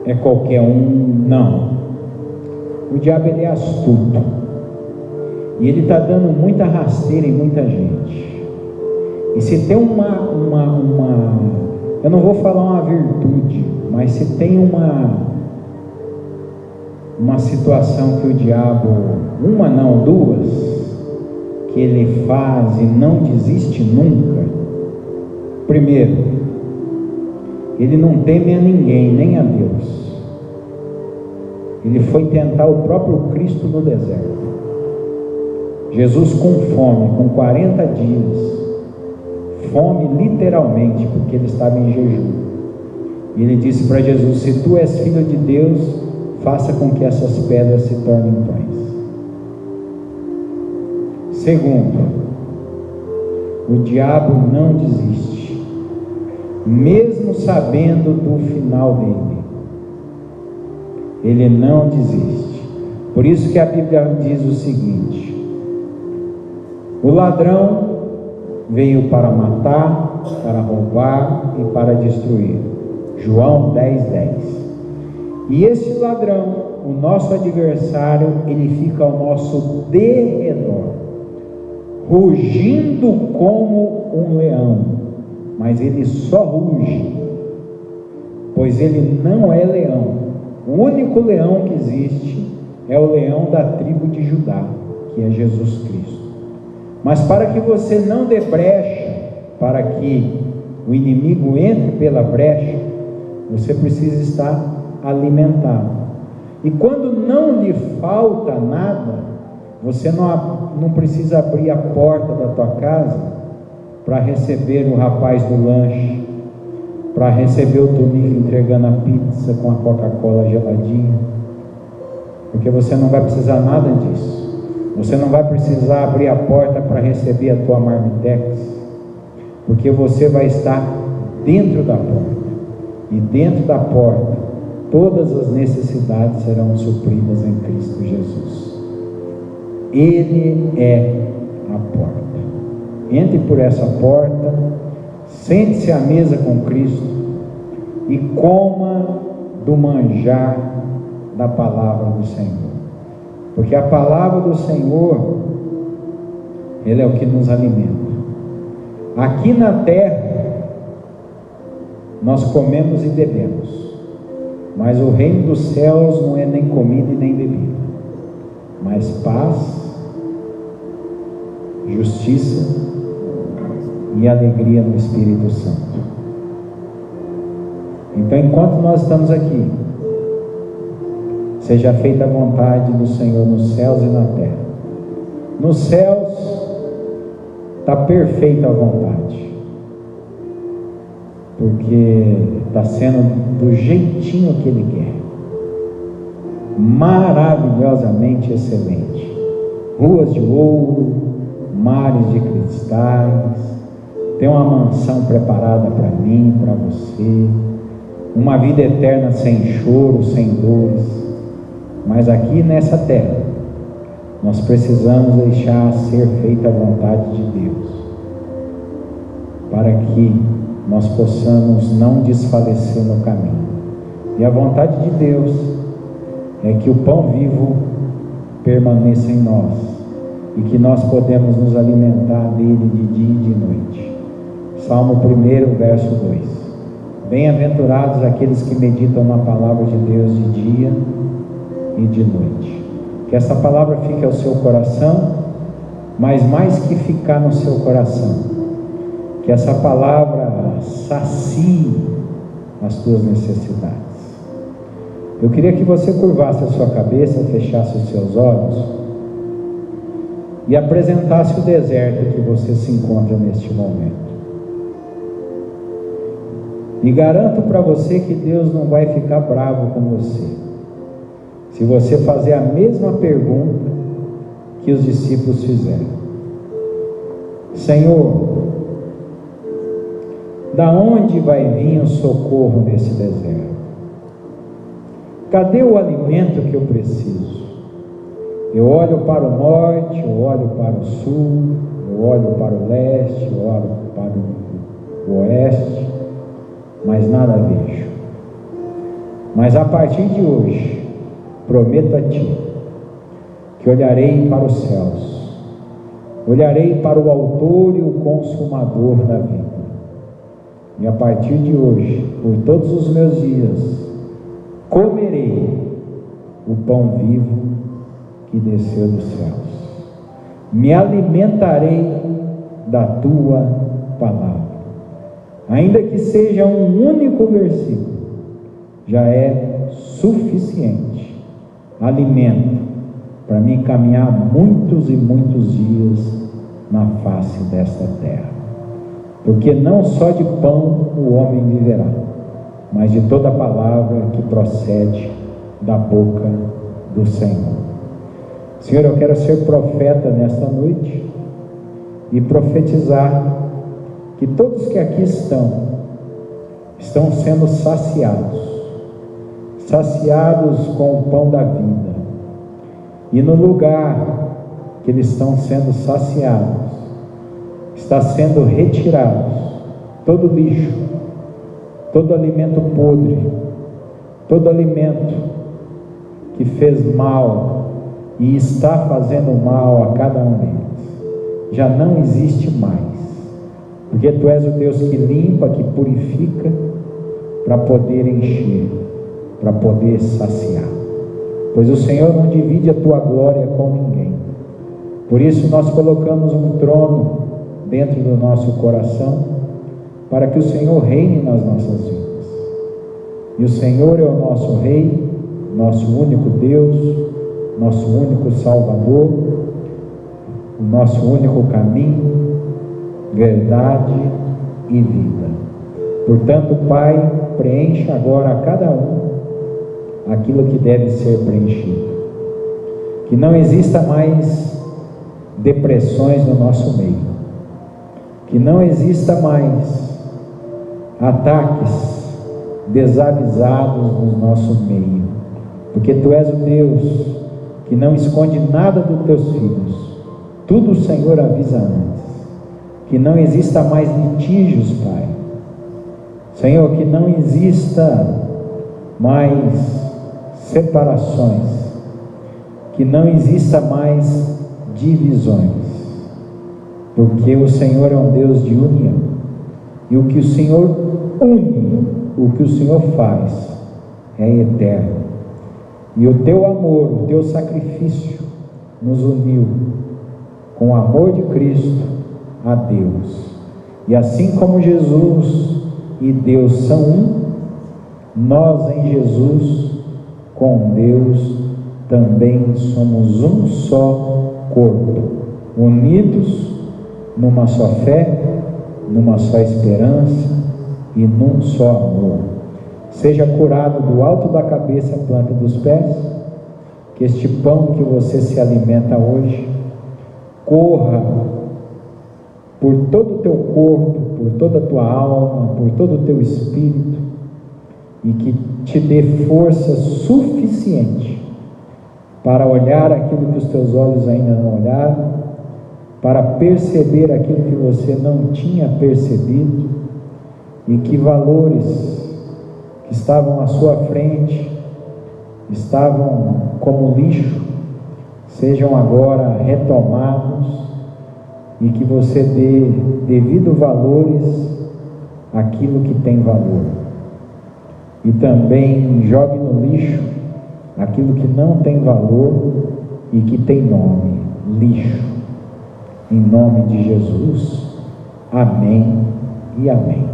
é qualquer um. Não. O diabo ele é astuto e ele está dando muita rasteira em muita gente. E se tem eu não vou falar uma virtude, mas se tem uma situação que o diabo, duas, que ele faz e não desiste nunca. Primeiro, ele não teme a ninguém, nem a Deus. Ele foi tentar o próprio Cristo no deserto. Jesus com fome, com 40 dias, fome literalmente, porque ele estava em jejum. E ele disse para Jesus: se tu és filho de Deus, faça com que essas pedras se tornem pães. Segundo, o diabo não desiste, mesmo sabendo do final dele. Ele não desiste. Por isso que a Bíblia diz o seguinte: o ladrão veio para matar, para roubar e para destruir. João 10:10. E esse ladrão, o nosso adversário, ele fica ao nosso derredor, rugindo como um leão, mas ele só ruge, pois ele não é leão. O único leão que existe é o leão da tribo de Judá, que é Jesus Cristo. Mas para que você não dê brecha, para que o inimigo entre pela brecha, você precisa estar alimentado. E quando não lhe falta nada, você não precisa abrir a porta da tua casa para receber o rapaz do lanche, para receber o Tonico entregando a pizza com a Coca-Cola geladinha, porque você não vai precisar nada disso. Você não vai precisar abrir a porta para receber a tua Marmitex, porque você vai estar dentro da porta, e dentro da porta todas as necessidades serão supridas em Cristo Jesus. Ele é a porta. Entre por essa porta, sente-se à mesa com Cristo e coma do manjar da palavra do Senhor, porque a palavra do Senhor, ele é o que nos alimenta. Aqui na terra nós comemos e bebemos, mas o reino dos céus não é nem comida e nem bebida, mas paz, justiça e alegria no Espírito Santo. Então, enquanto nós estamos aqui, seja feita a vontade do Senhor nos céus e na terra. Nos céus está perfeita a vontade, porque está sendo do jeitinho que Ele quer, maravilhosamente excelente. Ruas de ouro, mares de cristais, tem uma mansão preparada para mim, para você, uma vida eterna sem choro, sem dores. Mas aqui nessa terra, nós precisamos deixar ser feita a vontade de Deus, para que nós possamos não desfalecer no caminho. E a vontade de Deus é que o pão vivo permaneça em nós, e que nós podemos nos alimentar dele de dia e de noite. Salmo 1, verso 2. Bem-aventurados aqueles que meditam na palavra de Deus de dia e de noite. Que essa palavra fique ao seu coração, mas mais que ficar no seu coração, que essa palavra sacie as tuas necessidades. Eu queria que você curvasse a sua cabeça, fechasse os seus olhos e apresentasse o deserto que você se encontra neste momento. E garanto para você que Deus não vai ficar bravo com você se você fazer a mesma pergunta que os discípulos fizeram: Senhor, da onde vai vir o socorro nesse deserto? Cadê o alimento que eu preciso? Eu olho para o norte, eu olho para o sul, eu olho para o leste, eu olho para o oeste, mas nada vejo. Mas a partir de hoje, prometo a ti que olharei para os céus, olharei para o autor e o consumador da vida, e a partir de hoje, por todos os meus dias, comerei o pão vivo que desceu dos céus, me alimentarei da tua palavra. Ainda que seja um único versículo, já é suficiente alimento para mim caminhar muitos e muitos dias na face desta terra. Porque não só de pão o homem viverá, mas de toda palavra que procede da boca do Senhor. Senhor, eu quero ser profeta nesta noite e profetizar que todos que aqui estão sendo saciados com o pão da vida, e no lugar que eles estão sendo saciados, está sendo retirados todo lixo, todo alimento podre, todo alimento que fez mal e está fazendo mal a cada um deles, já não existe mais, porque tu és o Deus que limpa, que purifica, para poder encher, para poder saciar, pois o Senhor não divide a tua glória com ninguém. Por isso nós colocamos um trono dentro do nosso coração, para que o Senhor reine nas nossas vidas. E o Senhor é o nosso Rei, nosso único Deus, nosso único Salvador, o nosso único caminho, verdade e vida. Portanto, Pai, preencha agora a cada um aquilo que deve ser preenchido. Que não exista mais depressões no nosso meio. Que não exista mais ataques desavisados no nosso meio. Porque tu és o Deus que não esconde nada dos teus filhos. Tudo o Senhor avisa antes. Que não exista mais litígios, Pai. Senhor, que não exista mais separações, que não exista mais divisões, porque o Senhor é um Deus de união, e o que o Senhor une, o que o Senhor faz é eterno, e o teu amor, o teu sacrifício nos uniu com o amor de Cristo a Deus, e assim como Jesus e Deus são um, nós em Jesus com Deus também somos um só corpo, unidos numa só fé, numa só esperança e num só amor. Seja curado do alto da cabeça à planta dos pés, que este pão que você se alimenta hoje corra por todo o teu corpo, por toda a tua alma, por todo o teu espírito, e que te dê força suficiente para olhar aquilo que os teus olhos ainda não olharam, para perceber aquilo que você não tinha percebido, e que valores que estavam à sua frente, estavam como lixo, sejam agora retomados, e que você dê devido valores àquilo que tem valor, e também jogue no lixo aquilo que não tem valor e que tem nome, lixo, em nome de Jesus. Amém e amém.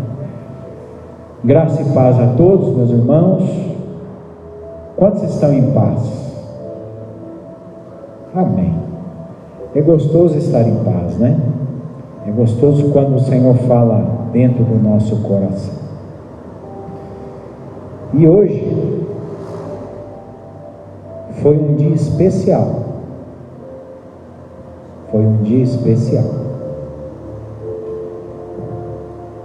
Graça e paz a todos, meus irmãos. Quantos estão em paz? Amém. É gostoso estar em paz, né? É gostoso quando o Senhor fala dentro do nosso coração. E hoje foi um dia especial. Foi um dia especial.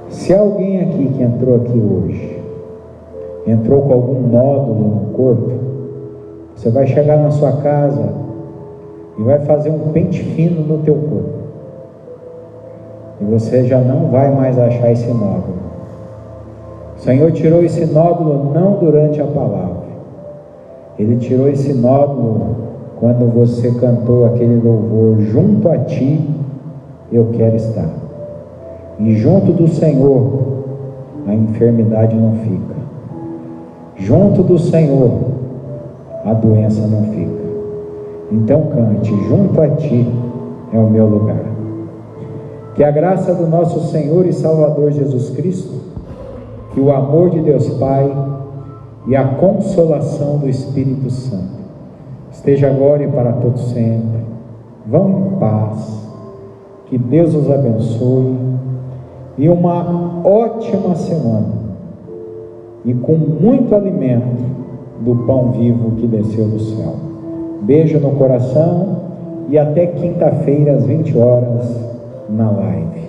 Se alguém aqui que entrou aqui hoje, entrou com algum nódulo no corpo, você vai chegar na sua casa e vai fazer um pente fino no teu corpo. E você já não vai mais achar esse nódulo. O Senhor tirou esse nódulo não durante a palavra. Ele tirou esse nódulo quando você cantou aquele louvor: junto a ti eu quero estar. E junto do Senhor a enfermidade não fica. Junto do Senhor a doença não fica. Então cante: junto a ti é o meu lugar. Que a graça do nosso Senhor e Salvador Jesus Cristo, que o amor de Deus Pai e a consolação do Espírito Santo esteja agora e para todos sempre. Vão em paz. Que Deus os abençoe. E uma ótima semana. E com muito alimento do pão vivo que desceu do céu. Beijo no coração. E até quinta-feira às 20 horas na live.